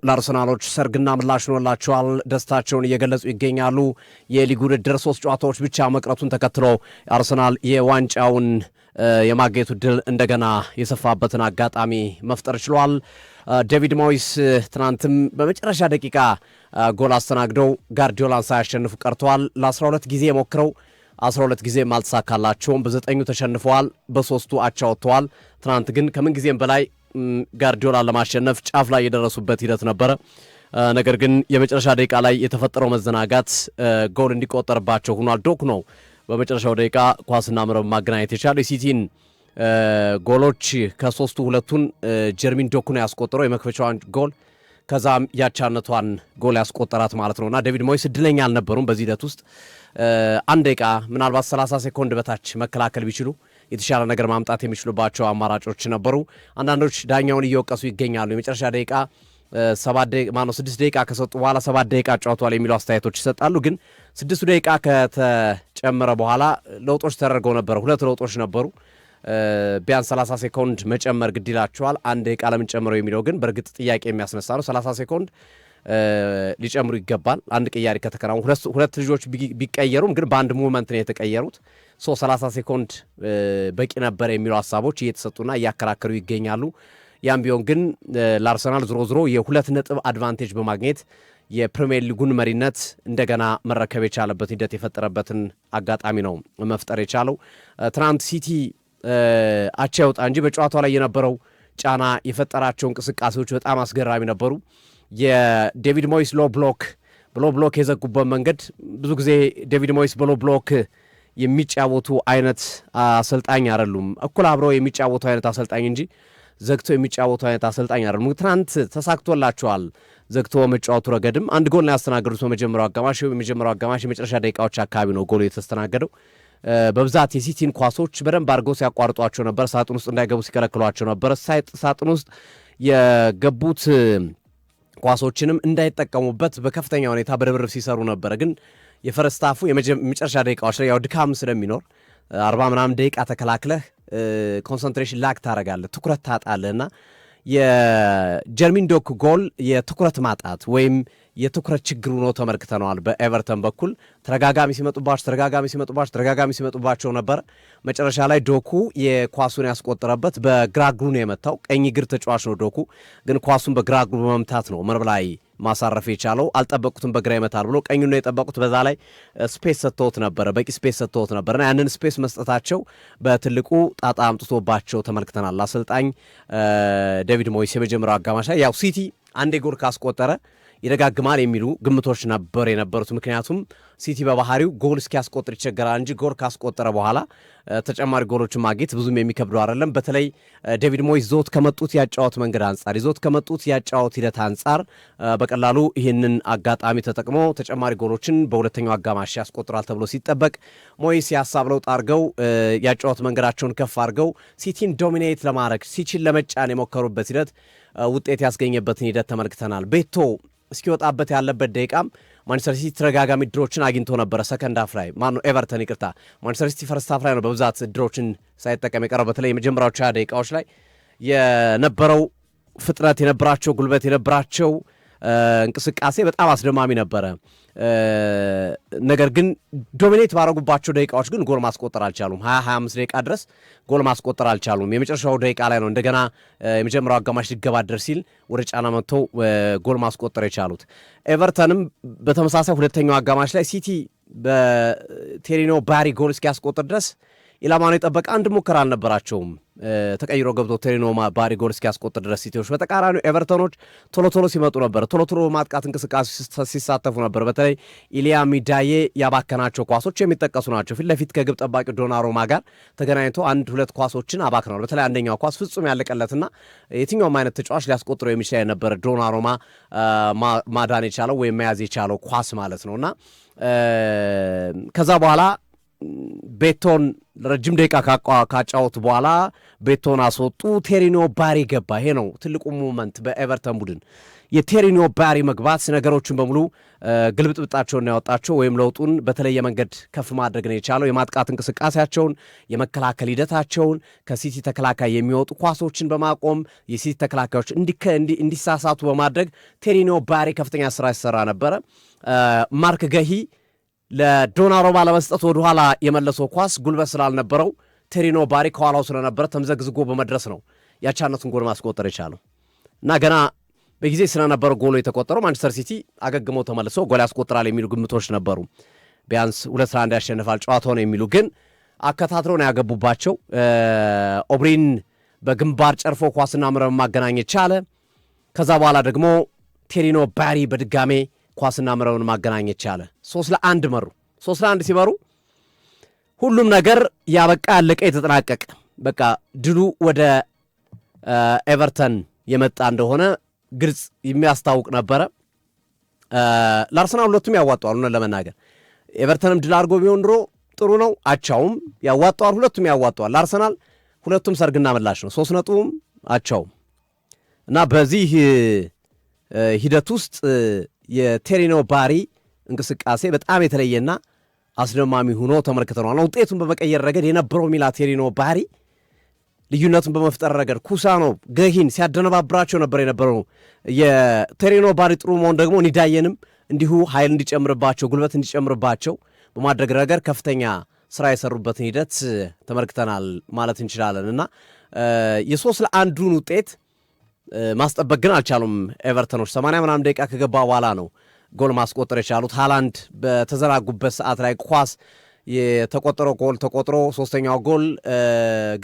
ለአርሰናሎች ሰርግና ምላሽ ሆኖላቸዋል። ደስታቸውን እየገለጹ ይገኛሉ። የሊግ ውድድር 3 ጨዋታዎች ብቻ መቅረቱን ተከትሎ አርሰናል የዋንጫውን የማግኘቱ ድል እንደገና የሰፋበትን አጋጣሚ መፍጠር ችሏል። ዴቪድ ሞይስ ትናንትም በመጨረሻ ደቂቃ ጎል አስተናግደው ጋርዲዮላን ሳያሸንፉ ቀርተዋል። ለ12 ጊዜ ሞክረው 12 ጊዜም አልተሳካላቸውም። በ9ኙ ተሸንፈዋል፣ በ3ቱ አቻ ወጥተዋል። ትናንት ግን ከምን ጊዜም በላይ ጋርዲዮላን ለማሸነፍ ጫፍ ላይ የደረሱበት ሂደት ነበረ። ነገር ግን የመጨረሻ ደቂቃ ላይ የተፈጠረው መዘናጋት ጎል እንዲቆጠርባቸው ሆኗል። ዶኩ ነው በመጨረሻው ደቂቃ ኳስና መረብ ማገናኘት የቻለው። የሲቲን ጎሎች ከ3ቱ 2ቱን ጀርሚን ዶኩ ነው ያስቆጠረው፣ የመክፈቻዋን ጎል ከዛም ያቻነቷን ጎል ያስቆጠራት ማለት ነውና ዴቪድ ሞይስ እድለኛ አልነበሩም በዚህ ሂደት ውስጥ። አንድ ደቂቃ ምናልባት 30 ሴኮንድ በታች መከላከል ቢችሉ የተሻለ ነገር ማምጣት የሚችሉባቸው አማራጮች ነበሩ። አንዳንዶች ዳኛውን እየወቀሱ ይገኛሉ። የመጨረሻ ደቂቃ 6 ደቂቃ ከሰጡ በኋላ 7 ደቂቃ ጨዋቷል የሚሉ አስተያየቶች ይሰጣሉ። ግን 6 ደቂቃ ከተጨመረ በኋላ ለውጦች ተደርገው ነበረ። 2 ለውጦች ነበሩ። ቢያንስ 30 ሴኮንድ መጨመር ግድ ይላቸዋል። 1 ደቂቃ ለምን ጨምረው የሚለው ግን በእርግጥ ጥያቄ የሚያስነሳ ነው። 30 ሴኮንድ ሊጨምሩ ይገባል። አንድ ቅያሪ ከተከናወኑ 2 ልጆች ቢቀየሩም ግን በአንድ ሙቭመንት ነው የተቀየሩት። 30 ሴኮንድ በቂ ነበር የሚሉ ሀሳቦች እየተሰጡና እያከራከሩ ይገኛሉ። ያም ቢሆን ግን ለአርሰናል ዝሮ የ2 ነጥብ አድቫንቴጅ በማግኘት የፕሪሚየር ሊጉን መሪነት እንደገና መረከብ የቻለበት ሂደት የፈጠረበትን አጋጣሚ ነው መፍጠር የቻለው። ትናንት ሲቲ አቻ ይወጣ እንጂ በጨዋታው ላይ የነበረው ጫና የፈጠራቸው እንቅስቃሴዎች በጣም አስገራሚ ነበሩ። የዴቪድ ሞይስ ብሎ ብሎክ የዘጉበት መንገድ ብዙ ጊዜ ዴቪድ ሞይስ ብሎ ብሎክ የሚጫወቱ አይነት አሰልጣኝ አይደሉም። እኩል አብረው የሚጫወቱ አይነት አሰልጣኝ እንጂ ዘግቶ የሚጫወቱ አይነት አሰልጣኝ አይደሉም። ትናንት ተሳክቶላቸዋል። ዘግቶ መጫወቱ ረገድም አንድ ጎል ነው ያስተናገዱት በመጀመሪያው አጋማሽ የመጨረሻ ደቂቃዎች አካባቢ ነው ጎሉ የተስተናገደው። በብዛት የሲቲን ኳሶች በደንብ አድርገው ሲያቋርጧቸው ነበር። ሳጥን ውስጥ እንዳይገቡ ሲከለክሏቸው ነበር። ሳጥን ውስጥ የገቡት ኳሶችንም እንዳይጠቀሙበት በከፍተኛ ሁኔታ በርብርብ ሲሰሩ ነበረ። ግን የፈረስታፉ የመጨረሻ ደቂቃዎች ላይ ያው ድካም ስለሚኖር 40 ምናምን ደቂቃ ተከላክለህ ኮንሰንትሬሽን ላክ ታደርጋለህ፣ ትኩረት ታጣለህና የጀርሚን ዶክ ጎል የትኩረት ማጣት ወይም የትኩረት ችግር ሆኖ ተመልክተነዋል። በኤቨርተን በኩል ተደጋጋሚ ሲመጡባቸው ነበር። መጨረሻ ላይ ዶኩ የኳሱን ያስቆጠረበት በግራ እግሩ ነው የመታው። ቀኝ እግር ተጫዋች ነው ዶኩ፣ ግን ኳሱን በግራ እግሩ በመምታት ነው መረብ ላይ ማሳረፍ የቻለው። አልጠበቁትም በግራ ይመታል ብሎ ቀኙን ነው የጠበቁት። በዛ ላይ ስፔስ ሰጥተውት ነበረ፣ በቂ ስፔስ ሰጥተውት ነበርና ያንን ስፔስ መስጠታቸው በትልቁ ጣጣ አምጥቶባቸው ተመልክተናል። አሰልጣኝ ዴቪድ ሞይስ የመጀመሪያው አጋማሽ ላይ ያው ሲቲ አንዴ ጎል ካስቆጠረ ይደጋግማል የሚሉ ግምቶች ነበር የነበሩት። ምክንያቱም ሲቲ በባህሪው ጎል እስኪያስቆጥር ይቸገራል እንጂ ጎል ካስቆጠረ በኋላ ተጨማሪ ጎሎችን ማግኘት ብዙም የሚከብደው አይደለም። በተለይ ዴቪድ ሞይስ ይዞት ከመጡት ያጫወት መንገድ አንጻር፣ ይዞት ከመጡት ያጫወት ሂደት አንጻር በቀላሉ ይህንን አጋጣሚ ተጠቅሞ ተጨማሪ ጎሎችን በሁለተኛው አጋማሽ ያስቆጥራል ተብሎ ሲጠበቅ ሞይስ የሀሳብ ለውጥ አድርገው ያጫወት መንገዳቸውን ከፍ አድርገው ሲቲን ዶሚኔት ለማድረግ ሲቲን ለመጫን የሞከሩበት ሂደት ውጤት ያስገኘበትን ሂደት ተመልክተናል። ቤቶ እስኪወጣበት ያለበት ደቂቃም ማንቸስተር ሲቲ ተደጋጋሚ ድሮችን አግኝቶ ነበረ። ሰከንድ ሃፍ ላይ ኤቨርተን ማንቸስተር ሲቲ ፈርስት ሃፍ ላይ ነው በብዛት ድሮችን ሳይጠቀም የቀረው። በተለይ የመጀመሪያዎቹ 20 ደቂቃዎች ላይ የነበረው ፍጥነት፣ የነበራቸው ጉልበት፣ የነበራቸው እንቅስቃሴ በጣም አስደማሚ ነበረ። ነገር ግን ዶሚኔት ባረጉባቸው ደቂቃዎች ግን ጎል ማስቆጠር አልቻሉም። 25 ደቂቃ ድረስ ጎል ማስቆጠር አልቻሉም። የመጨረሻው ደቂቃ ላይ ነው እንደገና የመጀመሪያው አጋማሽ ሊገባደር ሲል ወደ ጫና መጥተው ጎል ማስቆጠር የቻሉት። ኤቨርተንም በተመሳሳይ ሁለተኛው አጋማሽ ላይ ሲቲ በቴሪኖ ባሪ ጎል እስኪያስቆጥር ድረስ ኢላማኑ የጠበቀ አንድ ሙከራ አልነበራቸውም። ተቀይሮ ገብቶ ቴሪኖ ባሪ ጎል እስኪያስቆጥር ድረስ ሲቲዎች፣ በተቃራኒው ኤቨርተኖች ቶሎ ሲመጡ ነበር። ቶሎ ማጥቃት እንቅስቃሴ ሲሳተፉ ነበር። በተለይ ኢሊያ ሚዳዬ ያባከናቸው ኳሶች የሚጠቀሱ ናቸው። ፊት ለፊት ከግብ ጠባቂው ዶናሩማ ጋር ተገናኝቶ 1-2 ኳሶችን አባክነዋል። በተለይ አንደኛው ኳስ ፍጹም ያለቀለትና የትኛውም አይነት ተጫዋች ሊያስቆጥረው የሚችል የነበረ ዶናሩማ ማዳን የቻለው ወይም መያዝ የቻለው ኳስ ማለት ነውና ከዛ በኋላ ቤቶን ረጅም ደቂቃ ካጫወቱ በኋላ ቤቶን አስወጡ። ቴሪኖ ባሪ ገባ። ይሄ ነው ትልቁ ሞመንት በኤቨርተን ቡድን። የቴሪኖ ባሪ መግባት ነገሮችን በሙሉ ግልብጥብጣቸውን ያወጣቸው ወይም ለውጡን በተለየ መንገድ ከፍ ማድረግ ነው የቻለው። የማጥቃት እንቅስቃሴያቸውን፣ የመከላከል ሂደታቸውን፣ ከሲቲ ተከላካይ የሚወጡ ኳሶችን በማቆም የሲቲ ተከላካዮች እንዲሳሳቱ በማድረግ ቴሪኖ ባሪ ከፍተኛ ስራ ሲሰራ ነበረ። ማርክ ገሂ ለዶናሩማ ለመስጠት ወደኋላ የመለሰው ኳስ ጉልበት ስላልነበረው ቴሪኖ ባሪ ከኋላው ስለነበረ ተምዘግዝጎ በመድረስ ነው ያቻነቱን ጎል ማስቆጠር የቻለው እና ገና በጊዜ ስለነበረው ጎሎ የተቆጠረው ማንቸስተር ሲቲ አገግሞ ተመልሶ ጎል ያስቆጥራል የሚሉ ግምቶች ነበሩ። ቢያንስ 2-1 ያሸንፋል ጨዋታውን የሚሉ ግን አከታትለው ነው ያገቡባቸው። ኦብሪን በግንባር ጨርፎ ኳስና መረብ ማገናኘት ቻለ። ከዛ በኋላ ደግሞ ቴሪኖ ባሪ በድጋሜ ኳስና መረብን ማገናኘት ቻለ። 3-1 መሩ። 3-1 ሲመሩ ሁሉም ነገር ያበቃ ያለቀ የተጠናቀቀ በቃ ድሉ ወደ ኤቨርተን የመጣ እንደሆነ ግልጽ የሚያስታውቅ ነበረ። ለአርሰናል ሁለቱም ያዋጣዋል። እውነት ለመናገር ኤቨርተንም ድል አድርጎ ቢሆን ድሮ ጥሩ ነው። አቻውም ያዋጣዋል። ሁለቱም ያዋጣዋል። ለአርሰናል ሁለቱም ሰርግና ምላሽ ነው። 3 ነጥቡም አቻውም እና በዚህ ሂደት ውስጥ የቴሪኖ ባሪ እንቅስቃሴ በጣም የተለየና አስደማሚ ሆኖ ተመልክተናል። ውጤቱን በመቀየር ረገድ የነበረው ሚላ ቴሪኖ ባሪ ልዩነቱን በመፍጠር ረገድ ኩሳኖ ገሂን ሲያደነባብራቸው ነበር የነበረው። የቴሪኖ ባሪ ጥሩ መሆን ደግሞ ኒዳየንም እንዲሁ ኃይል እንዲጨምርባቸው ጉልበት እንዲጨምርባቸው በማድረግ ረገድ ከፍተኛ ስራ የሰሩበትን ሂደት ተመልክተናል ማለት እንችላለን እና የ3-1 ውጤት ማስጠበቅ ግን አልቻሉም ኤቨርተኖች። 80 ምናምን ደቂቃ ከገባ በኋላ ነው ጎል ማስቆጠር የቻሉት። ሃላንድ በተዘናጉበት ሰዓት ላይ ኳስ የተቆጠረው ጎል ተቆጥሮ ሶስተኛው ጎል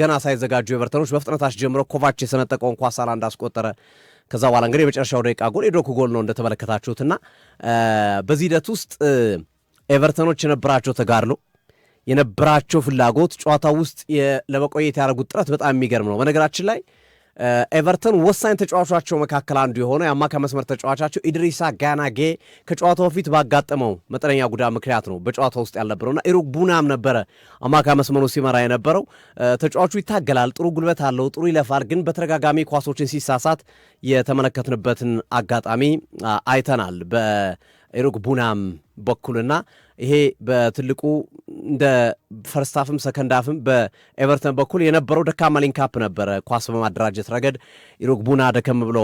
ገና ሳይዘጋጁ ኤቨርተኖች በፍጥነት አስጀምረው ኮቫች የሰነጠቀውን ኳስ ሃላንድ አስቆጠረ። ከዛ በኋላ እንግዲህ የመጨረሻው ደቂቃ ጎል የዶኩ ጎል ነው እንደተመለከታችሁትና በዚህ ሂደት ውስጥ ኤቨርተኖች የነበራቸው ተጋድሎ የነበራቸው ፍላጎት ጨዋታ ውስጥ ለመቆየት ያደረጉት ጥረት በጣም የሚገርም ነው። በነገራችን ላይ ኤቨርተን ወሳኝ ተጫዋቾቻቸው መካከል አንዱ የሆነው የአማካይ መስመር ተጫዋቻቸው ኢድሪሳ ጋናጌ ከጨዋታው በፊት ባጋጠመው መጠነኛ ጉዳት ምክንያት ነው በጨዋታው ውስጥ ያልነበረውና ኢሩክ ቡናም ነበረ አማካይ መስመሩ ሲመራ የነበረው። ተጫዋቹ ይታገላል፣ ጥሩ ጉልበት አለው፣ ጥሩ ይለፋል። ግን በተደጋጋሚ ኳሶችን ሲሳሳት የተመለከትንበትን አጋጣሚ አይተናል በኢሩክ ቡናም በኩልና ይሄ በትልቁ እንደ ፈርስታፍም ሰከንዳፍም በኤቨርተን በኩል የነበረው ደካማ ሊንካፕ ነበረ ኳስ በማደራጀት ረገድ ኢሩክ ቡና ደከም ብሎ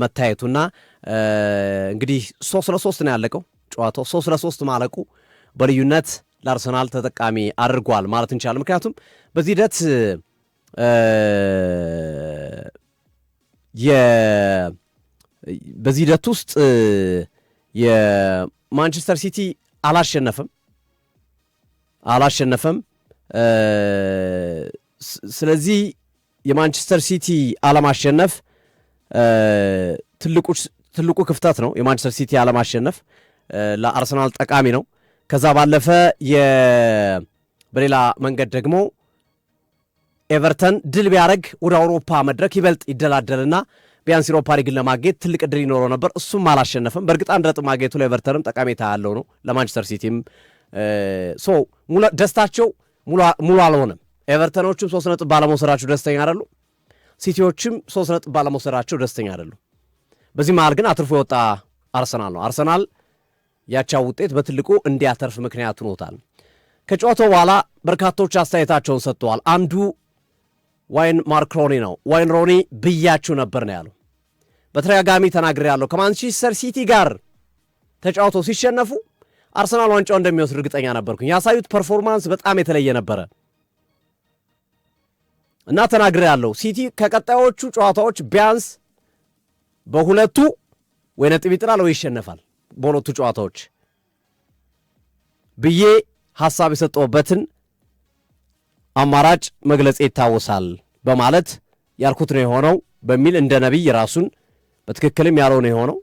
መታየቱና እንግዲህ 3-3 ነው ያለቀው ጨዋታው። 3-3 ማለቁ በልዩነት ለአርሰናል ተጠቃሚ አድርጓል ማለት እንችላለን። ምክንያቱም በዚህ ሂደት በዚህ ሂደት ውስጥ የማንቸስተር ሲቲ አላሸነፈም። ስለዚህ የማንቸስተር ሲቲ አለማሸነፍ ትልቁ ክፍተት ነው። የማንቸስተር ሲቲ አለማሸነፍ ለአርሰናል ጠቃሚ ነው። ከዛ ባለፈ በሌላ መንገድ ደግሞ ኤቨርተን ድል ቢያደርግ ወደ አውሮፓ መድረክ ይበልጥ ይደላደልና ቢያንስ ዩሮፓ ሊግን ለማግኘት ትልቅ ዕድል ይኖረው ነበር። እሱም አላሸነፈም። በእርግጥ 1 ነጥብ ማግኘቱ ለኤቨርተንም ጠቀሜታ ያለው ነው። ለማንቸስተር ሲቲም ደስታቸው ሙሉ አልሆነም። ኤቨርተኖችም 3 ነጥብ ባለመውሰዳቸው ደስተኛ አይደሉ። ሲቲዎችም 3 ነጥብ ባለመውሰዳቸው ደስተኛ አይደሉ። በዚህ መሃል ግን አትርፎ የወጣ አርሰናል ነው። አርሰናል ያቻው ውጤት በትልቁ እንዲያተርፍ ምክንያት ሆኖታል። ከጨዋታው በኋላ በርካቶች አስተያየታቸውን ሰጥተዋል። አንዱ ዋይን ማርክ ሮኒ ነው። ዋይን ሮኒ ብያችሁ ነበር ነው ያለው። በተደጋጋሚ ተናግሬያለሁ። ከማንቸስተር ሲቲ ጋር ተጫውተው ሲሸነፉ አርሰናል ዋንጫው እንደሚወስድ እርግጠኛ ነበርኩኝ። ያሳዩት ፐርፎርማንስ በጣም የተለየ ነበረ እና ተናግሬያለሁ። ሲቲ ከቀጣዮቹ ጨዋታዎች ቢያንስ በሁለቱ ወይ ነጥብ ይጥላል ወይ ይሸነፋል በሁለቱ ጨዋታዎች ብዬ ሐሳብ የሰጠውበትን አማራጭ መግለጽ ይታወሳል በማለት ያልኩት ነው የሆነው በሚል እንደ ነቢይ ራሱን በትክክልም ያለው ነው የሆነው።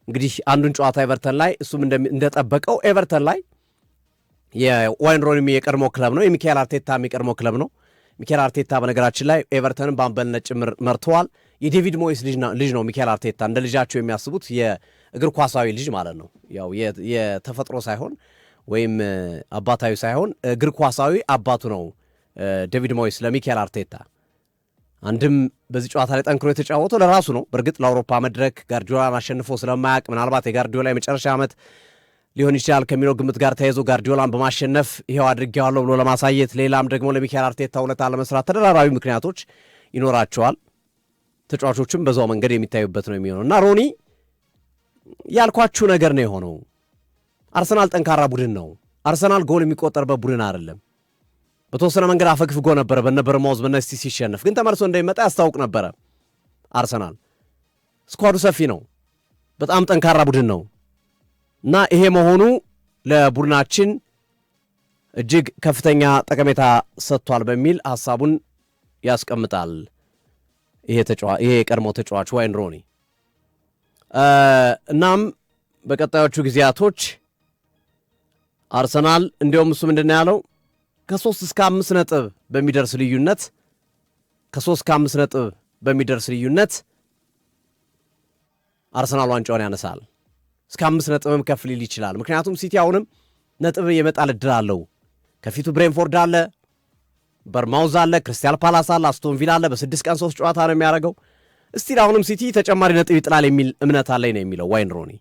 እንግዲህ አንዱን ጨዋታ ኤቨርተን ላይ እሱም እንደጠበቀው ኤቨርተን ላይ የዋይን ሮኒ የቀድሞ ክለብ ነው፣ የሚካኤል አርቴታ የቀድሞ ክለብ ነው። ሚካኤል አርቴታ በነገራችን ላይ ኤቨርተንን በአምበልነት ጭምር መርተዋል። የዴቪድ ሞይስ ልጅ ነው ሚካኤል አርቴታ። እንደ ልጃቸው የሚያስቡት የእግር ኳሳዊ ልጅ ማለት ነው። ያው የተፈጥሮ ሳይሆን ወይም አባታዊ ሳይሆን እግር ኳሳዊ አባቱ ነው ዴቪድ ሞይስ ለሚካኤል አርቴታ አንድም በዚህ ጨዋታ ላይ ጠንክሮ የተጫወተው ለራሱ ነው። በእርግጥ ለአውሮፓ መድረክ ጋርዲዮላን አሸንፎ ስለማያውቅ ምናልባት የጋርዲዮላ የመጨረሻ ዓመት ሊሆን ይችላል ከሚለው ግምት ጋር ተያይዞ ጋርዲዮላን በማሸነፍ ይሄው አድርጌዋለሁ ብሎ ለማሳየት፣ ሌላም ደግሞ ለሚካኤል አርቴታ ውለታ ለመስራት ተደራራቢ ምክንያቶች ይኖራቸዋል። ተጫዋቾችም በዛው መንገድ የሚታዩበት ነው የሚሆነው እና ሮኒ ያልኳችሁ ነገር ነው የሆነው። አርሰናል ጠንካራ ቡድን ነው። አርሰናል ጎል የሚቆጠርበት ቡድን አይደለም። በተወሰነ መንገድ አፈግፍጎ ነበረ በነበረ ማውዝ በነስቲ ሲሸነፍ፣ ግን ተመልሶ እንደሚመጣ ያስታውቅ ነበረ። አርሰናል ስኳዱ ሰፊ ነው፣ በጣም ጠንካራ ቡድን ነው እና ይሄ መሆኑ ለቡድናችን እጅግ ከፍተኛ ጠቀሜታ ሰጥቷል በሚል ሐሳቡን ያስቀምጣል። ይሄ የቀድሞ ተጫዋች ዋይን ሮኒ እናም በቀጣዮቹ ጊዜያቶች አርሰናል እንዲያውም እሱ ምንድን ነው ያለው ከ3 እስከ 5 ነጥብ በሚደርስ ልዩነት አርሰናል ዋንጫውን ያነሳል። እስከ 5 ነጥብም ከፍ ሊል ይችላል። ምክንያቱም ሲቲ አሁንም ነጥብ የመጣል ዕድል አለው። ከፊቱ ብሬንፎርድ አለ፣ በርማውዝ አለ፣ ክሪስታል ፓላስ አለ፣ አስቶን ቪላ አለ። በ6 ቀን 3 ጨዋታ ነው የሚያደርገው። እስቲል አሁንም ሲቲ ተጨማሪ ነጥብ ይጥላል የሚል እምነት አለኝ ነው የሚለው ዋይን ሮኒ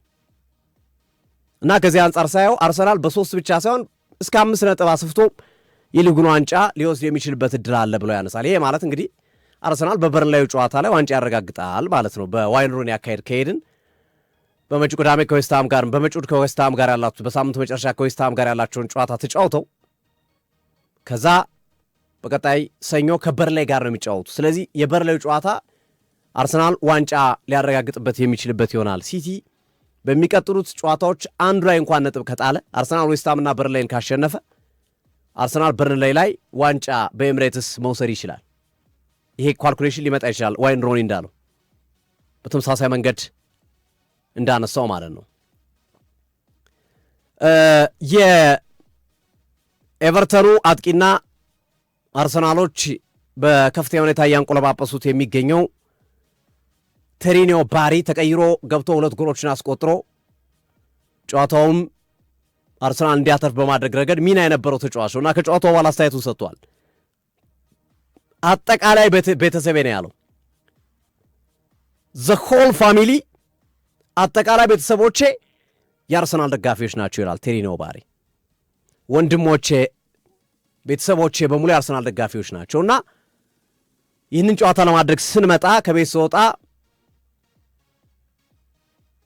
እና ከዚህ አንጻር ሳየው አርሰናል በ3 ብቻ ሳይሆን እስከ 5 ነጥብ አስፍቶ የሊጉን ዋንጫ ሊወስድ የሚችልበት ዕድል አለ ብሎ ያነሳል። ይሄ ማለት እንግዲህ አርሰናል በበርንላዩ ጨዋታ ላይ ዋንጫ ያረጋግጣል ማለት ነው። በዋይን ሮኒ አካሄድ ከሄድን በመጪው ቅዳሜ ከዌስትሃም ጋር በመጪው ከዌስትሃም ጋር ያላችሁ በሳምንቱ መጨረሻ ከዌስትሃም ጋር ያላቸውን ጨዋታ ተጫውተው ከዛ በቀጣይ ሰኞ ከበርንላይ ጋር ነው የሚጫወቱ። ስለዚህ የበርንላዩ ጨዋታ አርሰናል ዋንጫ ሊያረጋግጥበት የሚችልበት ይሆናል። ሲቲ በሚቀጥሉት ጨዋታዎች አንዱ ላይ እንኳን ነጥብ ከጣለ አርሰናል ዌስትሃምና በርንላይን ካሸነፈ አርሰናል በርንላይ ላይ ዋንጫ በኤምሬትስ መውሰድ ይችላል። ይሄ ኳልኩሌሽን ሊመጣ ይችላል ዋይን ሮኒ እንዳለው በተመሳሳይ መንገድ እንዳነሳው ማለት ነው። የኤቨርተኑ አጥቂና አርሰናሎች በከፍተኛ ሁኔታ እያንቆለጳጰሱት የሚገኘው ቴሪኒዮ ባሪ ተቀይሮ ገብቶ 2 ጎሎችን አስቆጥሮ ጨዋታውም አርሰናል እንዲያተርፍ በማድረግ ረገድ ሚና የነበረው ተጫዋች እና ከጨዋታው በኋላ አስተያየቱን ሰጥቷል። አጠቃላይ ቤተሰቤ ነው ያለው። ዘ ሆል ፋሚሊ አጠቃላይ ቤተሰቦቼ የአርሰናል ደጋፊዎች ናቸው ይላል ቴሪኒዮ ባሪ። ወንድሞቼ፣ ቤተሰቦቼ በሙሉ የአርሰናል ደጋፊዎች ናቸው እና ይህንን ጨዋታ ለማድረግ ስንመጣ ከቤት ስወጣ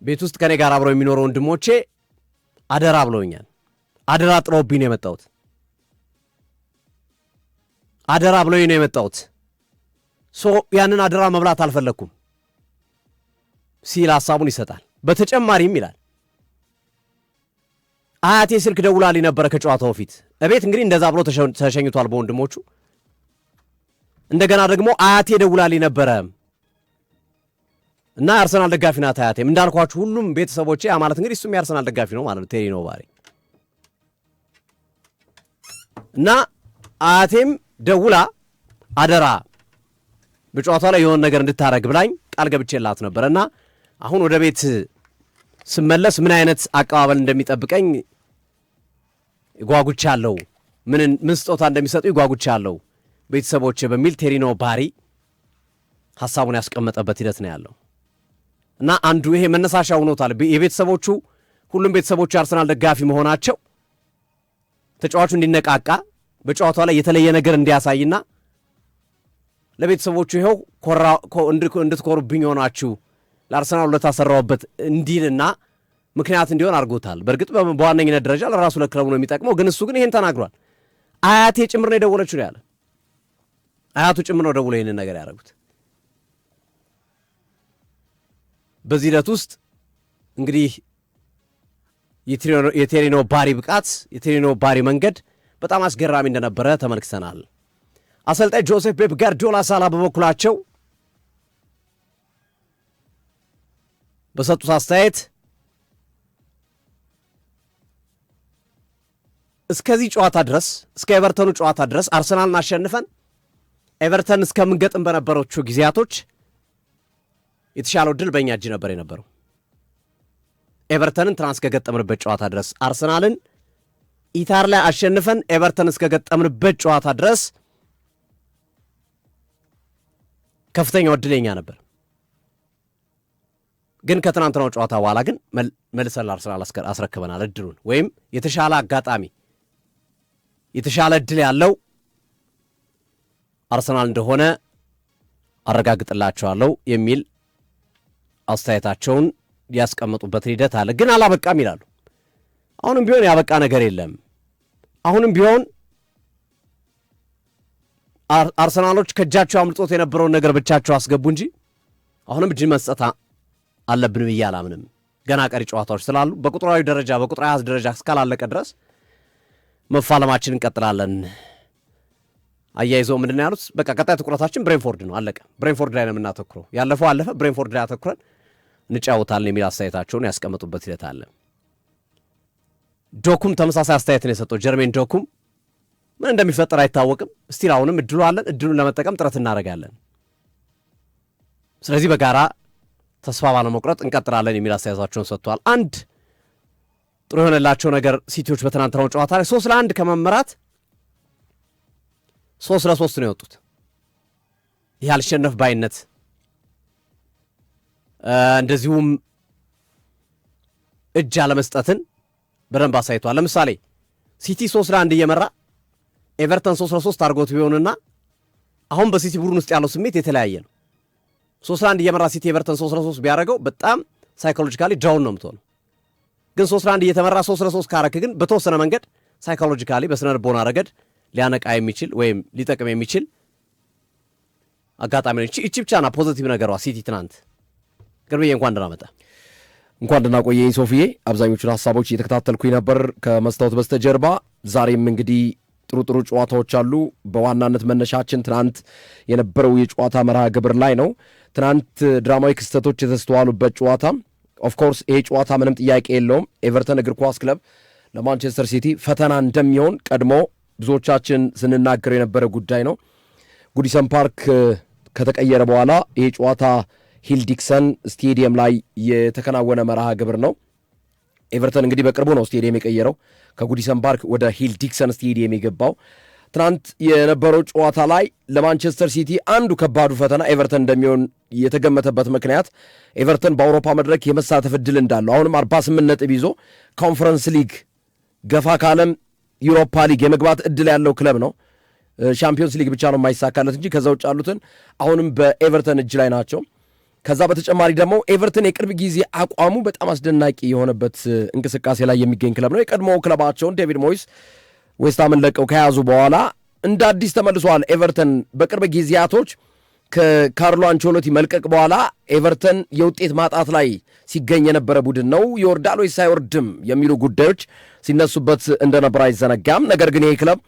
ቤት ውስጥ ከኔ ጋር አብረው የሚኖረው ወንድሞቼ አደራ ብለውኛል። አደራ ጥለውብኝ ነው የመጣሁት። አደራ ብለውኝ ነው የመጣሁት። ያንን አደራ መብላት አልፈለግኩም ሲል ሐሳቡን ይሰጣል። በተጨማሪም ይላል አያቴ ስልክ ደውላልኝ ነበረ ከጨዋታው ፊት እቤት እንግዲህ እንደዛ ብሎ ተሸኝቷል በወንድሞቹ። እንደገና ደግሞ አያቴ ደውላልኝ ነበረ እና የአርሰናል ደጋፊ ናት አያቴም። እንዳልኳችሁ ሁሉም ቤተሰቦቼ ማለት እንግዲህ እሱም የአርሰናል ደጋፊ ነው ማለት ነው ቴሪኒዮ ባሪ እና አያቴም ደውላ አደራ በጨዋታው ላይ የሆነ ነገር እንድታረግ ብላኝ ቃል ገብቼላት ነበር እና አሁን ወደ ቤት ስመለስ ምን አይነት አቀባበል እንደሚጠብቀኝ ጓጉቻለሁ፣ ምን ስጦታ እንደሚሰጡ ጓጉቻለሁ ቤተሰቦቼ በሚል ቴሪኒዮ ባሪ ሐሳቡን ያስቀመጠበት ሂደት ነው ያለው እና አንዱ ይሄ መነሳሻ ሆኖታል። የቤተሰቦቹ ሁሉም ቤተሰቦቹ አርሰናል ደጋፊ መሆናቸው ተጫዋቹ እንዲነቃቃ በጨዋታው ላይ የተለየ ነገር እንዲያሳይና ለቤተሰቦቹ ይኸው እንድትኮሩብኝ ሆናችሁ ለአርሰናል ለታሰራውበት እንዲልና ምክንያት እንዲሆን አድርጎታል። በእርግጥ በዋነኝነት ደረጃ ለራሱ ለክለቡ ነው የሚጠቅመው፣ ግን እሱ ግን ይሄን ተናግሯል። አያቴ ጭምር ነው የደወለችው ነው ያለ። አያቱ ጭምር ነው ደውለው ይሄንን ነገር ያደረጉት። በዚህ ሂደት ውስጥ እንግዲህ የቴሪኒዮ ባሪ ብቃት የቴሪኒዮ ባሪ መንገድ በጣም አስገራሚ እንደነበረ ተመልክተናል። አሰልጣኝ ጆሴፍ ፔፕ ጋርዲዮላ ሳላ በበኩላቸው በሰጡት አስተያየት እስከዚህ ጨዋታ ድረስ እስከ ኤቨርተኑ ጨዋታ ድረስ አርሰናልን አሸንፈን ኤቨርተን እስከምንገጥም በነበሮቹ ጊዜያቶች የተሻለው ድል በእኛ እጅ ነበር የነበረው። ኤቨርተንን ትናንት እስከገጠምንበት ጨዋታ ድረስ አርሰናልን ኢታር ላይ አሸንፈን ኤቨርተን እስከገጠምንበት ጨዋታ ድረስ ከፍተኛው እድለኛ ነበር። ግን ከትናንትናው ጨዋታ በኋላ ግን መልሰን ለአርሰናል አስረክበናል እድሉን፣ ወይም የተሻለ አጋጣሚ የተሻለ እድል ያለው አርሰናል እንደሆነ አረጋግጥላቸዋለሁ የሚል አስተያየታቸውን ያስቀመጡበት ሂደት አለ። ግን አላበቃም ይላሉ። አሁንም ቢሆን ያበቃ ነገር የለም። አሁንም ቢሆን አርሰናሎች ከእጃቸው አምልጦት የነበረውን ነገር ብቻቸው አስገቡ እንጂ አሁንም እጅ መስጠት አለብን ብዬ አላምንም። ገና ቀሪ ጨዋታዎች ስላሉ በቁጥራዊ ደረጃ በቁጥራዊ አሃዝ ደረጃ እስካላለቀ ድረስ መፋለማችን እንቀጥላለን። አያይዘው ምንድን ያሉት በቃ ቀጣይ ትኩረታችን ብሬንፎርድ ነው፣ አለቀ። ብሬንፎርድ ላይ ነው የምናተኩረው። ያለፈው አለፈ፣ ብሬንፎርድ ላይ አተኩረን እንጫወታለን የሚል አስተያየታቸውን ያስቀመጡበት ሂደት አለ። ዶኩም ተመሳሳይ አስተያየትን የሰጠው ጀርሜን ዶኩም ምን እንደሚፈጠር አይታወቅም፣ እስቲል አሁንም እድሉ አለን፣ እድሉን ለመጠቀም ጥረት እናደርጋለን፣ ስለዚህ በጋራ ተስፋ ባለመቁረጥ እንቀጥላለን የሚል አስተያየታቸውን ሰጥቷል። አንድ ጥሩ የሆነላቸው ነገር ሲቲዎች በትናንትናው ጨዋታ ላይ 3-1 ከመመራት 3-3 ነው የወጡት። ይህ አልሸነፍ ባይነት እንደዚሁም እጅ አለመስጠትን በደንብ አሳይቷል። ለምሳሌ ሲቲ 3-1 እየመራ ኤቨርተን 3-3 አድርጎት ቢሆንና አሁን በሲቲ ቡድን ውስጥ ያለው ስሜት የተለያየ ነው። 3-1 እየመራ ሲቲ ኤቨርተን 3-3 ቢያደርገው በጣም ሳይኮሎጂካሊ ዳውን ነው የምትሆነው። ግን 3-1 እየተመራ 3-3 ካረክ ግን በተወሰነ መንገድ ሳይኮሎጂካሊ በስነ ልቦና ረገድ ሊያነቃ የሚችል ወይም ሊጠቅም የሚችል አጋጣሚ ነው። እቺ ብቻ ና ፖዚቲቭ ነገሯ ሲቲ ትናንት። ግርብዬ እንኳን ደህና መጣ። እንኳን ደህና ቆየኝ ሶፊዬ። አብዛኞቹን ሀሳቦች እየተከታተልኩኝ ነበር ከመስታወት በስተጀርባ። ዛሬም እንግዲህ ጥሩ ጨዋታዎች አሉ። በዋናነት መነሻችን ትናንት የነበረው የጨዋታ መርሃ ግብር ላይ ነው። ትናንት ድራማዊ ክስተቶች የተስተዋሉበት ጨዋታ፣ ኦፍኮርስ ይሄ ጨዋታ ምንም ጥያቄ የለውም ኤቨርተን እግር ኳስ ክለብ ለማንቸስተር ሲቲ ፈተና እንደሚሆን ቀድሞ ብዙዎቻችን ስንናገር የነበረ ጉዳይ ነው። ጉዲሰን ፓርክ ከተቀየረ በኋላ ይሄ ጨዋታ ሂል ዲክሰን ስቴዲየም ላይ የተከናወነ መርሃ ግብር ነው። ኤቨርተን እንግዲህ በቅርቡ ነው ስቴዲየም የቀየረው፣ ከጉዲሰን ፓርክ ወደ ሂል ዲክሰን ስቴዲየም የገባው። ትናንት የነበረው ጨዋታ ላይ ለማንቸስተር ሲቲ አንዱ ከባዱ ፈተና ኤቨርተን እንደሚሆን የተገመተበት ምክንያት ኤቨርተን በአውሮፓ መድረክ የመሳተፍ ዕድል እንዳለው አሁንም 48 ነጥብ ይዞ ኮንፈረንስ ሊግ ገፋ ካለም ዩሮፓ ሊግ የመግባት ዕድል ያለው ክለብ ነው። ሻምፒዮንስ ሊግ ብቻ ነው የማይሳካለት እንጂ ከዛ ውጭ ያሉትን አሁንም በኤቨርተን እጅ ላይ ናቸው። ከዛ በተጨማሪ ደግሞ ኤቨርተን የቅርብ ጊዜ አቋሙ በጣም አስደናቂ የሆነበት እንቅስቃሴ ላይ የሚገኝ ክለብ ነው። የቀድሞ ክለባቸውን ዴቪድ ሞይስ ዌስትሃምን ለቀው ከያዙ በኋላ እንደ አዲስ ተመልሷል። ኤቨርተን በቅርብ ጊዜያቶች ከካርሎ አንቸሎቲ መልቀቅ በኋላ ኤቨርተን የውጤት ማጣት ላይ ሲገኝ የነበረ ቡድን ነው። ይወርዳል ወይስ አይወርድም የሚሉ ጉዳዮች ሲነሱበት እንደነበር አይዘነጋም። ነገር ግን ይህ ክለብ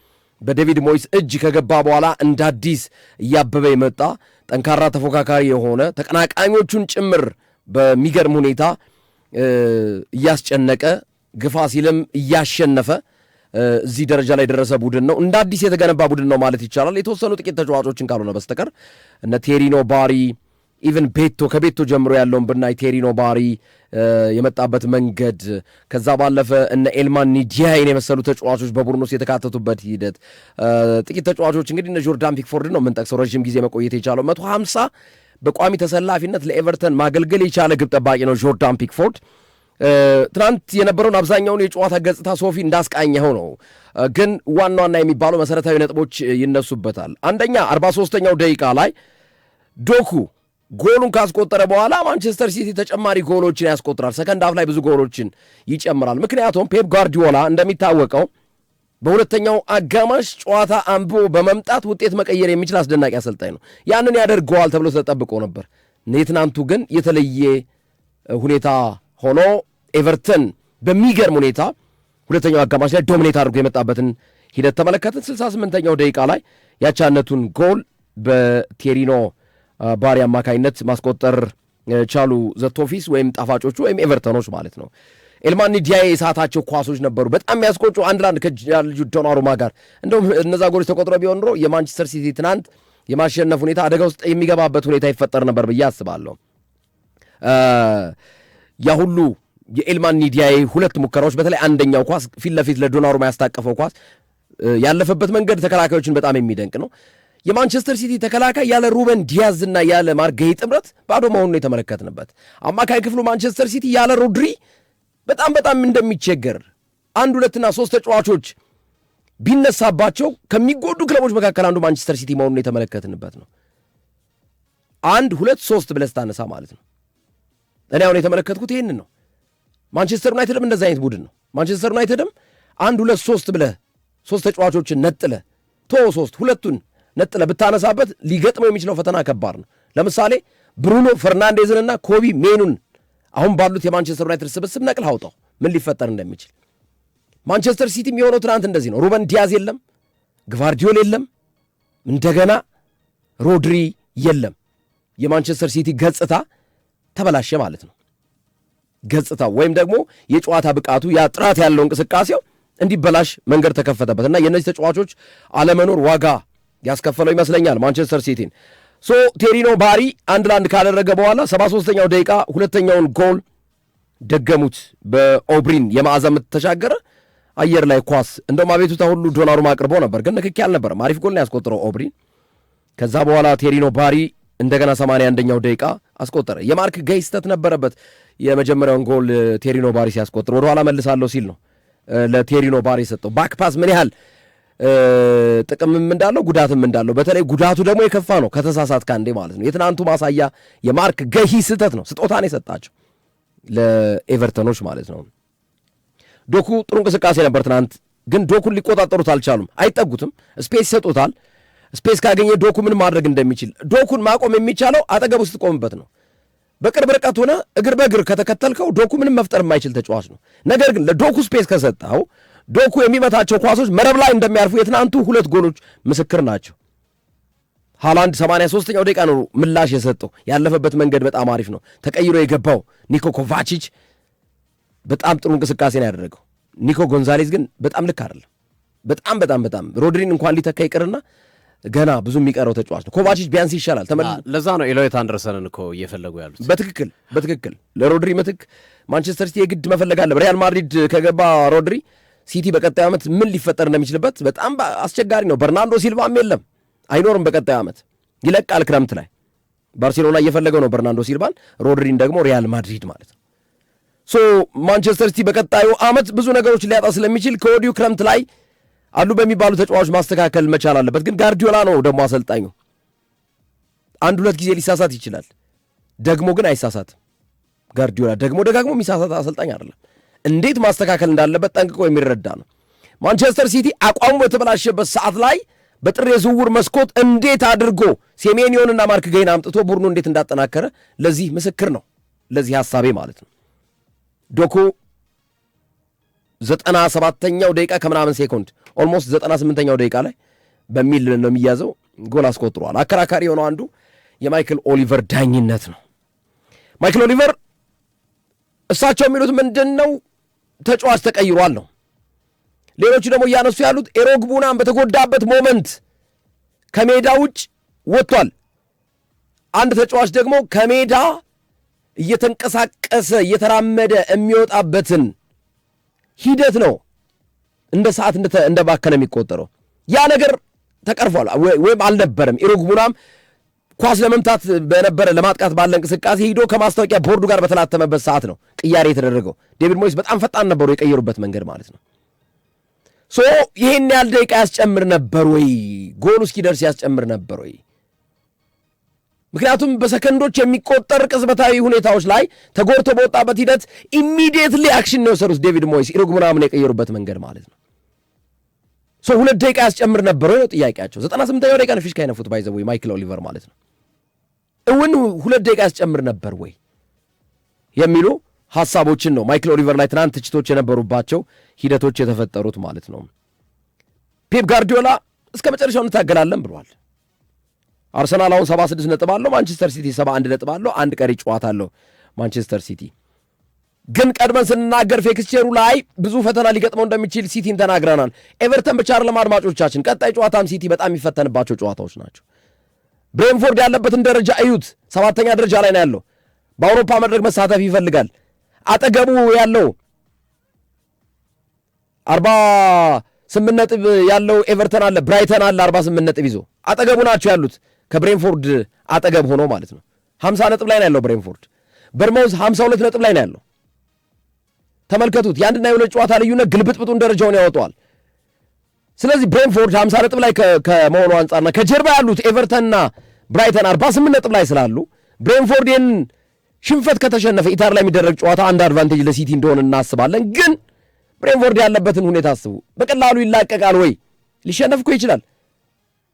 በዴቪድ ሞይስ እጅ ከገባ በኋላ እንደ አዲስ እያበበ የመጣ ጠንካራ ተፎካካሪ የሆነ ተቀናቃኞቹን ጭምር በሚገርም ሁኔታ እያስጨነቀ ግፋ ሲልም እያሸነፈ እዚህ ደረጃ ላይ የደረሰ ቡድን ነው። እንደ አዲስ የተገነባ ቡድን ነው ማለት ይቻላል። የተወሰኑ ጥቂት ተጫዋቾችን ካልሆነ በስተቀር እነ ቴሪኖ ባሪ፣ ኢቨን ቤቶ ከቤቶ ጀምሮ ያለውን ብናይ ቴሪኖ ባሪ የመጣበት መንገድ፣ ከዛ ባለፈ እነ ኤልማን ኒዲያይን የመሰሉ ተጫዋቾች በቡድን ውስጥ የተካተቱበት ሂደት፣ ጥቂት ተጫዋቾች እንግዲህ እነ ጆርዳን ፒክፎርድ ነው የምንጠቅሰው፣ ረዥም ጊዜ መቆየት የቻለው 150 በቋሚ ተሰላፊነት ለኤቨርተን ማገልገል የቻለ ግብ ጠባቂ ነው ጆርዳን ፒክፎርድ። ትናንት የነበረውን አብዛኛውን የጨዋታ ገጽታ ሶፊ እንዳስቃኘኸው ነው። ግን ዋና ዋና የሚባሉ መሰረታዊ ነጥቦች ይነሱበታል። አንደኛ 43ኛው ደቂቃ ላይ ዶኩ ጎሉን ካስቆጠረ በኋላ ማንቸስተር ሲቲ ተጨማሪ ጎሎችን ያስቆጥራል። ሰከንድ ሃፍ ላይ ብዙ ጎሎችን ይጨምራል። ምክንያቱም ፔፕ ጓርዲዮላ እንደሚታወቀው በሁለተኛው አጋማሽ ጨዋታ አንብቦ በመምጣት ውጤት መቀየር የሚችል አስደናቂ አሰልጣኝ ነው። ያንን ያደርገዋል ተብሎ ተጠብቆ ነበር። የትናንቱ ግን የተለየ ሁኔታ ሆኖ ኤቨርተን በሚገርም ሁኔታ ሁለተኛው አጋማሽ ላይ ዶሚኔት አድርጎ የመጣበትን ሂደት ተመለከትን። 68ኛው ደቂቃ ላይ ያቻነቱን ጎል በቴሪኖ ባሪ አማካይነት ማስቆጠር ቻሉ ዘቶፊስ ወይም ጣፋጮቹ ወይም ኤቨርተኖች ማለት ነው። ኤልማን ዲያዬ የሰዓታቸው ኳሶች ነበሩ በጣም የሚያስቆጩ፣ አንድ ለአንድ ከልጁ ዶናሩማ ጋር። እንደውም እነዛ ጎሎች ተቆጥሮ ቢሆን ኖሮ የማንቸስተር ሲቲ ትናንት የማሸነፍ ሁኔታ አደጋ ውስጥ የሚገባበት ሁኔታ ይፈጠር ነበር ብዬ አስባለሁ። ያ ሁሉ የኤልማን ዲያዬ ሁለት ሙከራዎች፣ በተለይ አንደኛው ኳስ ፊት ለፊት ለዶናሩማ ያስታቀፈው ኳስ ያለፈበት መንገድ ተከላካዮችን በጣም የሚደንቅ ነው። የማንቸስተር ሲቲ ተከላካይ ያለ ሩበን ዲያዝ እና ያለ ማርጌይ ጥምረት ባዶ መሆኑን የተመለከትንበት። አማካይ ክፍሉ ማንቸስተር ሲቲ ያለ ሮድሪ በጣም እንደሚቸገር 1 2 እና 3 ተጫዋቾች ቢነሳባቸው ከሚጎዱ ክለቦች መካከል አንዱ ማንቸስተር ሲቲ መሆኑን የተመለከትንበት ነው። 1 2 3 ብለህ ስታነሳ ማለት ነው። እኔ አሁን የተመለከትኩት ይህንን ነው። ማንቸስተር ዩናይትድም እንደዚህ አይነት ቡድን ነው። ማንቸስተር ዩናይትድም 1 2 3 ብለህ 3 ተጫዋቾችን ነጥለ 3 2ቱን ነጥለ ብታነሳበት ሊገጥመው የሚችለው ፈተና ከባድ ነው። ለምሳሌ ብሩኖ ፈርናንዴዝንና ኮቢ ሜኑን አሁን ባሉት የማንቸስተር ዩናይትድ ስብስብ ነቅል አውጣው ምን ሊፈጠር እንደሚችል። ማንቸስተር ሲቲም የሆነው ትናንት እንደዚህ ነው። ሩበን ዲያዝ የለም፣ ግቫርዲዮል የለም፣ እንደገና ሮድሪ የለም። የማንቸስተር ሲቲ ገጽታ ተበላሸ ማለት ነው። ገጽታው ወይም ደግሞ የጨዋታ ብቃቱ ያ ጥራት ያለው እንቅስቃሴው እንዲበላሽ መንገድ ተከፈተበት እና የእነዚህ ተጫዋቾች አለመኖር ዋጋ ያስከፈለው ይመስለኛል ማንቸስተር ሲቲን። ቴሪኖ ባሪ 1-1 ካደረገ በኋላ 73ኛው ደቂቃ ሁለተኛውን ጎል ደገሙት። በኦብሪን የማዕዘን ምት ተሻገረ አየር ላይ ኳስ። እንደውም አቤቱታ ሁሉ ዶናሩማ አቅርቦ ነበር፣ ግን ንክኪ አልነበረም። አሪፍ ጎል ነው ያስቆጠረው ኦብሪን። ከዛ በኋላ ቴሪኖ ባሪ እንደገና 81ኛው ደቂቃ አስቆጠረ። የማርክ ገይ ስህተት ነበረበት። የመጀመሪያውን ጎል ቴሪኖ ባሪ ሲያስቆጥር ወደኋላ መልሳለሁ ሲል ነው ለቴሪኖ ባሪ የሰጠው። ባክፓስ ምን ያህል ጥቅምም እንዳለው ጉዳትም እንዳለው፣ በተለይ ጉዳቱ ደግሞ የከፋ ነው ከተሳሳት ካንዴ ማለት ነው። የትናንቱ ማሳያ የማርክ ገሂ ስህተት ነው። ስጦታን የሰጣቸው ለኤቨርተኖች ማለት ነው። ዶኩ ጥሩ እንቅስቃሴ ነበር ትናንት፣ ግን ዶኩን ሊቆጣጠሩት አልቻሉም። አይጠጉትም፣ ስፔስ ይሰጡታል። ስፔስ ካገኘ ዶኩ ምን ማድረግ እንደሚችል፣ ዶኩን ማቆም የሚቻለው አጠገቡ ስትቆምበት ነው። በቅርብ ርቀት ሆነ እግር በእግር ከተከተልከው ዶኩ ምንም መፍጠር የማይችል ተጫዋች ነው። ነገር ግን ለዶኩ ስፔስ ከሰጠው ዶኩ የሚመታቸው ኳሶች መረብ ላይ እንደሚያርፉ የትናንቱ 2 ጎሎች ምስክር ናቸው። ሃላንድ 83ኛው ደቂቃ ነው ምላሽ የሰጠው። ያለፈበት መንገድ በጣም አሪፍ ነው። ተቀይሮ የገባው ኒኮ ኮቫቺች በጣም ጥሩ እንቅስቃሴ ነው ያደረገው። ኒኮ ጎንዛሌዝ ግን በጣም ልክ አይደለም። በጣም ሮድሪን እንኳን ሊተካ ይቅርና ገና ብዙ የሚቀረው ተጫዋች ነው። ኮቫቺች ቢያንስ ይሻላል። ለዛ ነው ኤሎይት አንደርሰንን እኮ እየፈለጉ ያሉት። በትክክል ለሮድሪ ምትክ ማንቸስተር ሲቲ የግድ መፈለግ አለ። ሪያል ማድሪድ ከገባ ሮድሪ ሲቲ በቀጣዩ ዓመት ምን ሊፈጠር እንደሚችልበት በጣም አስቸጋሪ ነው። በርናንዶ ሲልቫም የለም፣ አይኖርም። በቀጣዩ ዓመት ይለቃል ክረምት ላይ። ባርሴሎና እየፈለገው ነው በርናንዶ ሲልቫን፣ ሮድሪን ደግሞ ሪያል ማድሪድ ማለት ነው። ማንቸስተር ሲቲ በቀጣዩ ዓመት ብዙ ነገሮች ሊያጣ ስለሚችል ከወዲሁ ክረምት ላይ አሉ በሚባሉ ተጫዋቾች ማስተካከል መቻል አለበት። ግን ጋርዲዮላ ነው ደግሞ አሰልጣኙ። 1-2 ጊዜ ሊሳሳት ይችላል፣ ደግሞ ግን አይሳሳትም። ጋርዲዮላ ደግሞ ደጋግሞ የሚሳሳት አሰልጣኝ አይደለም። እንዴት ማስተካከል እንዳለበት ጠንቅቆ የሚረዳ ነው። ማንቸስተር ሲቲ አቋሙ በተበላሸበት ሰዓት ላይ በጥር የዝውውር መስኮት እንዴት አድርጎ ሴሜኒዮንና ማርክ ገይን አምጥቶ ቡድኑ እንዴት እንዳጠናከረ ለዚህ ምስክር ነው። ለዚህ ሐሳቤ ማለት ነው። ዶኩ 97ኛው ደቂቃ ከምናምን ሴኮንድ ኦልሞስት 98ኛው ደቂቃ ላይ በሚል ነው የሚያዘው ጎል አስቆጥሯል። አከራካሪ የሆነው አንዱ የማይክል ኦሊቨር ዳኝነት ነው። ማይክል ኦሊቨር እሳቸው የሚሉት ምንድን ነው? ተጫዋች ተቀይሯል ነው። ሌሎቹ ደግሞ እያነሱ ያሉት ኤሮግ ቡናን በተጎዳበት ሞመንት ከሜዳ ውጭ ወጥቷል። አንድ ተጫዋች ደግሞ ከሜዳ እየተንቀሳቀሰ እየተራመደ የሚወጣበትን ሂደት ነው እንደ ሰዓት እንደ ባከነ የሚቆጠረው። ያ ነገር ተቀርፏል ወይም አልነበረም። ኤሮግ ቡናም ኳስ ለመምታት በነበረ ለማጥቃት ባለ እንቅስቃሴ ሂዶ ከማስታወቂያ ቦርዱ ጋር በተላተመበት ሰዓት ነው ቅያሬ የተደረገው። ዴቪድ ሞይስ በጣም ፈጣን ነበሩ የቀየሩበት መንገድ ማለት ነው። ይህን ያህል ደቂቃ ያስጨምር ነበር ወይ? ጎሉ እስኪደርስ ያስጨምር ነበር ወይ? ምክንያቱም በሰከንዶች የሚቆጠር ቅጽበታዊ ሁኔታዎች ላይ ተጎድቶ በወጣበት ሂደት ኢሚዲየትሊ አክሽን ነው የወሰዱት ዴቪድ ሞይስ ኤሮግ ቡናምን የቀየሩበት መንገድ ማለት ነው። 2 ደቂቃ ያስጨምር ነበር ወይ ነው ጥያቄያቸው። 98ኛው ደቂቃ ነው ፊሽካ የነፉት ባይዘው ወይ ማይክል ኦሊቨር ማለት ነው። እውን 2 ደቂቃ ያስጨምር ነበር ወይ የሚሉ ሐሳቦችን ነው ማይክል ኦሊቨር ላይ ትናንት ትችቶች የነበሩባቸው ሂደቶች የተፈጠሩት ማለት ነው። ፔፕ ጋርዲዮላ እስከ መጨረሻው እንታገላለን ብሏል። አርሰናል አሁን 76 ነጥብ አለው፣ ማንቸስተር ሲቲ 71 ነጥብ አለው። አንድ ቀሪ ጨዋታ አለው ማንቸስተር ሲቲ። ግን ቀድመን ስንናገር ፊክስቸሩ ላይ ብዙ ፈተና ሊገጥመው እንደሚችል ሲቲን ተናግረናል። ኤቨርተን ብቻ አይደለም አድማጮቻችን፣ ቀጣይ ጨዋታም ሲቲ በጣም የሚፈተንባቸው ጨዋታዎች ናቸው። ብሬንፎርድ ያለበትን ደረጃ እዩት፣ 7ኛ ደረጃ ላይ ነው ያለው። በአውሮፓ መድረክ መሳተፍ ይፈልጋል። አጠገቡ ያለው 8 ነጥብ ያለው ኤቨርተን አለ፣ ብራይተን አለ 48 ነጥብ ይዞ አጠገቡ ናቸው ያሉት ከብሬንፎርድ አጠገብ ሆኖ ማለት ነው። 50 ነጥብ ላይ ነው ያለው ብሬንፎርድ። በርማውዝ 52 ነጥብ ላይ ነው ያለው። ተመልከቱት፣ የአንድና የሁለት ጨዋታ ልዩነት ግልብጥብጡን ደረጃውን ያወጣዋል። ስለዚህ ብሬንፎርድ 50 ነጥብ ላይ ከመሆኑ አንጻርና ከጀርባ ያሉት ኤቨርተንና ብራይተን 48 ነጥብ ላይ ስላሉ ብሬንፎርድ ይህን ሽንፈት ከተሸነፈ ኢታር ላይ የሚደረግ ጨዋታ አንድ አድቫንቴጅ ለሲቲ እንደሆነ እናስባለን። ግን ብሬንፎርድ ያለበትን ሁኔታ አስቡ። በቀላሉ ይላቀቃል ወይ? ሊሸነፍ እኮ ይችላል።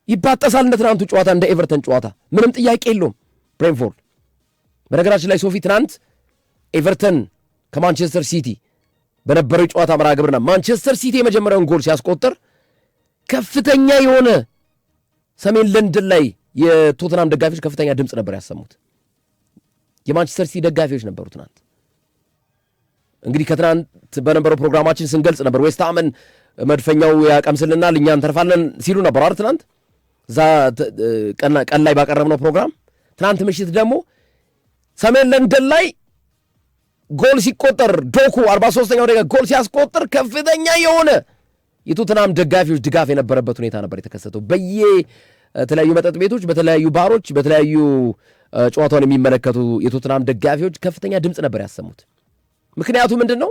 ይባጠሳል እንደ ትናንቱ ጨዋታ፣ እንደ ኤቨርተን ጨዋታ ምንም ጥያቄ የለውም ብሬንፎርድ። በነገራችን ላይ ሶፊ ትናንት ኤቨርተን ከማንቸስተር ሲቲ በነበረው ጨዋታ መርሃ ግብርና ማንቸስተር ሲቲ የመጀመሪያውን ጎል ሲያስቆጥር ከፍተኛ የሆነ ሰሜን ለንደን ላይ የቶተናም ደጋፊዎች ከፍተኛ ድምፅ ነበር ያሰሙት። የማንቸስተር ሲቲ ደጋፊዎች ነበሩ ትናንት። እንግዲህ ከትናንት በነበረው ፕሮግራማችን ስንገልጽ ነበር ዌስትሃምን መድፈኛው ያቀምስልናል እኛ እንተርፋለን ሲሉ ነበር አይደል? ትናንት እዛ ቀን ላይ ባቀረብነው ፕሮግራም። ትናንት ምሽት ደግሞ ሰሜን ለንደን ላይ ጎል ሲቆጠር ዶኩ 43ኛው ደቂቃ ጎል ሲያስቆጥር ከፍተኛ የሆነ የቶተናም ደጋፊዎች ድጋፍ የነበረበት ሁኔታ ነበር የተከሰተው። በየተለያዩ መጠጥ ቤቶች፣ በተለያዩ ባሮች፣ በተለያዩ ጨዋታውን የሚመለከቱ የቶተናም ደጋፊዎች ከፍተኛ ድምፅ ነበር ያሰሙት። ምክንያቱ ምንድን ነው?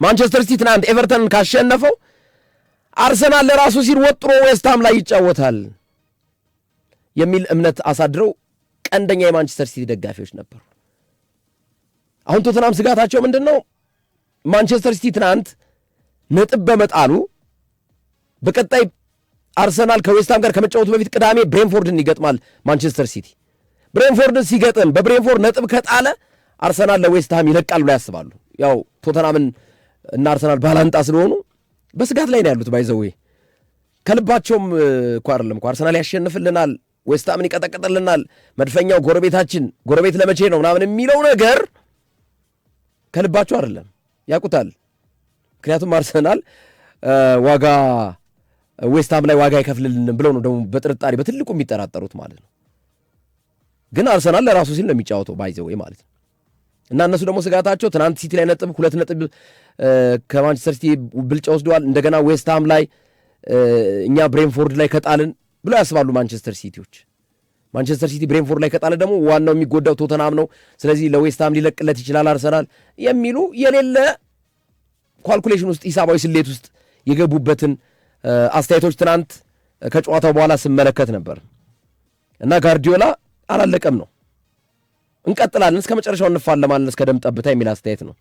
ማንቸስተር ሲቲ ትናንት ኤቨርተንን ካሸነፈው አርሰናል ለራሱ ሲል ወጥሮ ዌስትሃም ላይ ይጫወታል የሚል እምነት አሳድረው ቀንደኛ የማንቸስተር ሲቲ ደጋፊዎች ነበሩ። አሁን ቶተናም ስጋታቸው ምንድን ነው? ማንቸስተር ሲቲ ትናንት ነጥብ በመጣሉ በቀጣይ አርሰናል ከዌስትሃም ጋር ከመጫወቱ በፊት ቅዳሜ ብሬንፎርድን ይገጥማል። ማንቸስተር ሲቲ ብሬንፎርድን ሲገጥም በብሬንፎርድ ነጥብ ከጣለ አርሰናል ለዌስትሃም ይለቃል ብሎ ያስባሉ። ያው ቶተናምን እና አርሰናል ባላንጣ ስለሆኑ በስጋት ላይ ነው ያሉት። ባይዘዌ ከልባቸውም እኮ አይደለም እኮ አርሰናል ያሸንፍልናል፣ ዌስትሃምን ይቀጠቅጥልናል፣ መድፈኛው ጎረቤታችን፣ ጎረቤት ለመቼ ነው ምናምን የሚለው ነገር ከልባቸው አይደለም፣ ያውቁታል። ምክንያቱም አርሰናል ዋጋ ዌስትሃም ላይ ዋጋ አይከፍልልንም ብለው ነው ደግሞ በጥርጣሬ በትልቁ የሚጠራጠሩት ማለት ነው። ግን አርሰናል ለራሱ ሲል ነው የሚጫወተው ባይዘዌ ማለት ነው። እና እነሱ ደግሞ ስጋታቸው ትናንት ሲቲ ላይ ነጥብ 2 ነጥብ ከማንቸስተር ሲቲ ብልጫ ወስደዋል። እንደገና ዌስትሃም ላይ እኛ ብሬንፎርድ ላይ ከጣልን ብለው ያስባሉ ማንቸስተር ሲቲዎች። ማንቸስተር ሲቲ ብሬንፎርድ ላይ ከጣለ ደግሞ ዋናው የሚጎዳው ቶተናም ነው። ስለዚህ ለዌስትሃም ሊለቅለት ይችላል አርሰናል የሚሉ የሌለ ኳልኩሌሽን ውስጥ ሂሳባዊ ስሌት ውስጥ የገቡበትን አስተያየቶች ትናንት ከጨዋታው በኋላ ስመለከት ነበር። እና ጋርዲዮላ አላለቀም ነው፣ እንቀጥላለን፣ እስከ መጨረሻው እንፋለማለን እስከ ደም ጠብታ የሚል አስተያየት ነው